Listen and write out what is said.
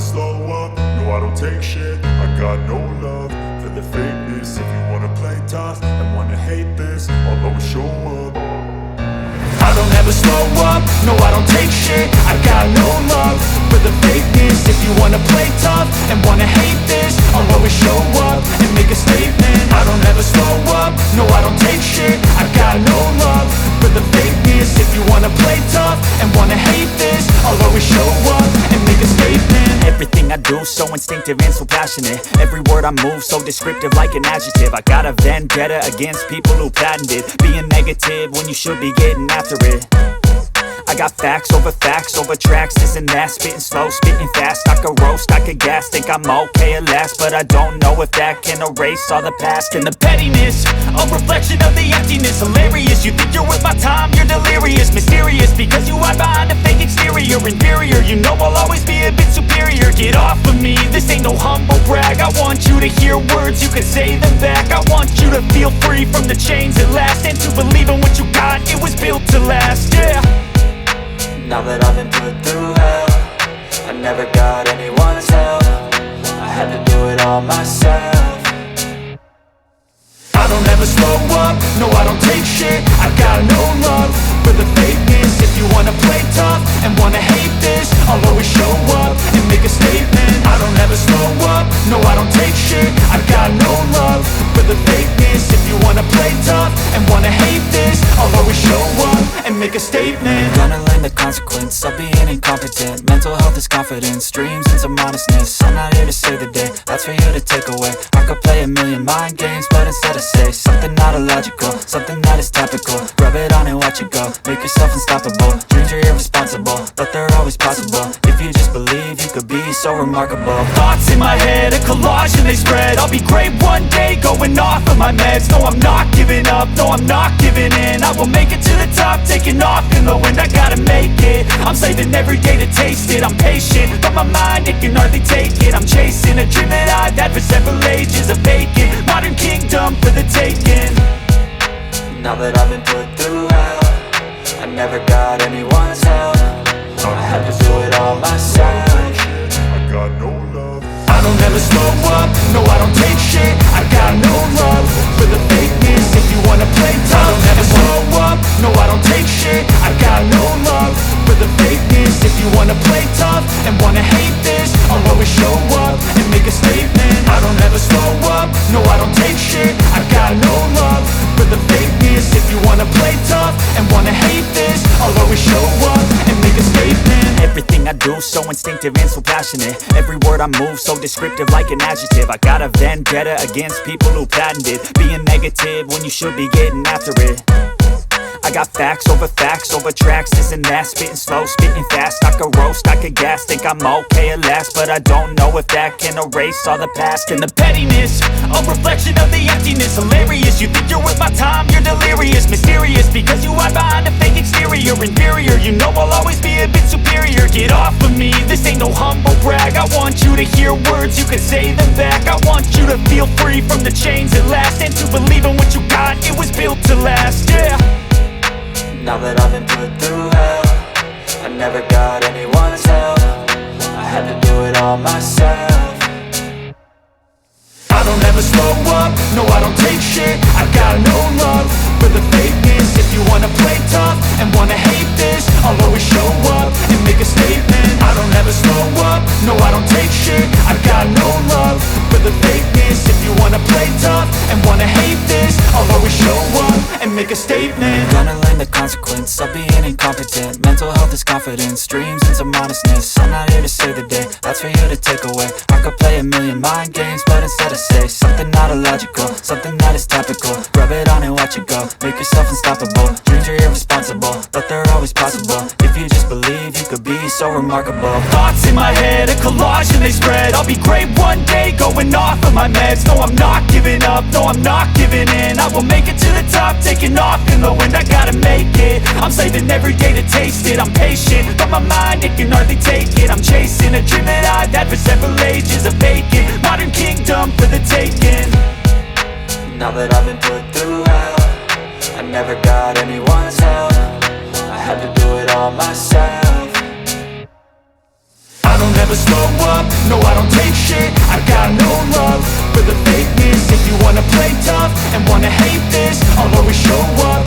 slow up, no I don't take shit. I got no love for the fakeness. If you wanna play tough and wanna hate this, I'll always show up. I don't ever slow up, no I don't take shit. I got no love for the fakeness. If you wanna play tough and wanna hate this, I'll always show up and make a statement. I don't ever slow up, no I don't take shit. I got no love for the fakeness. If you wanna play tough and wanna hate this, I'll always show up and make a statement. Everything I do so instinctive and so passionate. Every word I move so descriptive like an adjective. I got a vendetta against people who patented being negative when you should be getting after it. I got facts over tracks, this and that. Spitting slow, spitting fast. I could roast, I could gas. Think I'm okay at last, but I don't know if that can erase all the past. And the pettiness, a reflection of the emptiness. Hilarious, you think you're worth my time, you're delirious. Mysterious, because you hide behind a fake exterior. Inferior, you know I'll always be a bit superior. Get off of me, this ain't no humble brag. I want you to hear words, you can say them back. I want you to feel free from the chains at last, and to believe in what you got, it was built to last, yeah. Now that I've been put through hell, I never got anyone's help. I had to do it all myself. I don't ever slow up, no I don't take shit. I got no love for the fakeness. If you wanna play tough and wanna hate this, I'll always show up and make a statement. I don't ever slow up, no I don't take shit. I got no love for the fakeness. If you wanna play tough and wanna hate this, I'll always show up and make a statement. Gonna learn the consequence of being incompetent. Mental health is confidence, dreams and some honestness. I'm not here to save the day, that's for you to take away. I could play a million mind games, but instead I say something not illogical, something that is topical. Rub it on and watch it go, make yourself unstoppable. Dreams are irresponsible, but they're always possible. If you just believe, you could be so remarkable. Thoughts in my head, a collage and they spread. I'll be great one day, going off of my meds. No, I'm not giving up, no, I'm not giving in. I will make it to the top, taking off in the wind. I gotta make it, I'm saving every day to taste it. I'm patient, but my mind, it can hardly take it. I'm chasing a dream that I've had for several ages. A vacant, modern kingdom for the taking. Now that I've been put through hell, I never got anyone's help. I had to do it all myself. I got no love. I don't ever slow up, no I don't take shit. I got no love for the fakeness. If you wanna play tough, I don't ever slow up, no I don't take shit. I got no love for the fakeness. If you wanna play tough and wanna hate this, I'll always show up and make a statement. I don't ever slow up, no I don't take shit. I got no love for the fakeness. If you wanna play tough and wanna hate this, I'll always show up and make a statement. Everything I do so instinctive and so passionate. Every word I move so descriptive like an adjective. I got a vendetta against people who patented being negative when you should be getting after it. I got facts over tracks, this and that. Spitting slow, spitting fast. I could roast, I could gas. Think I'm okay at last, but I don't know if that can erase all the past. And the pettiness, a reflection of the emptiness. Hilarious, you think you're worth my time, you're delirious. Mysterious, because you hide behind a fake exterior. Inferior, you know I'll always be a bit superior. Get off of me, this ain't no humble brag. I want you to hear words, you can say them back. I want you to feel free from the chains at last, and to believe in what you got, it was built to last, yeah. Now that I've been put through hell, I never got anyone's help. I had to do it all myself. I don't ever slow up, no I don't take shit. I got no love for the fakeness. If you wanna play tough and wanna hate this, I'll always show up and make a statement. I don't ever slow up, no I don't take shit. I got no love for the fakeness. If you wanna play tough and wanna hate this, I'll always show up and make a statement. Gonna learn the consequence of being incompetent. Mental health is confidence, dreams and some honestness. I'm not here to save the day, that's for you to take away. I could play a million mind games, but instead I say something not illogical, something that is topical. Rub it on and watch it go, make yourself unstoppable. Dreams are irresponsible, but they're always possible. If you just believe, you could be so remarkable. Thoughts in my head, a collage and they spread. I'll be great one day, going off of my meds. No, I'm not giving up, no, I'm not giving in. I will make it to the top, taking off in the wind. I gotta make it, I'm saving every day to taste it. I'm patient, but my mind, it can hardly take it. I'm chasing a dream that I've had for several ages. A vacant, modern kingdom for the taking. Now that I've been put through hell, I never got anyone's help. I had to do it all myself. I don't ever never slow up, no I don't take shit. I got no love for the fakeness. If you wanna play tough and wanna hate this, I'll always show up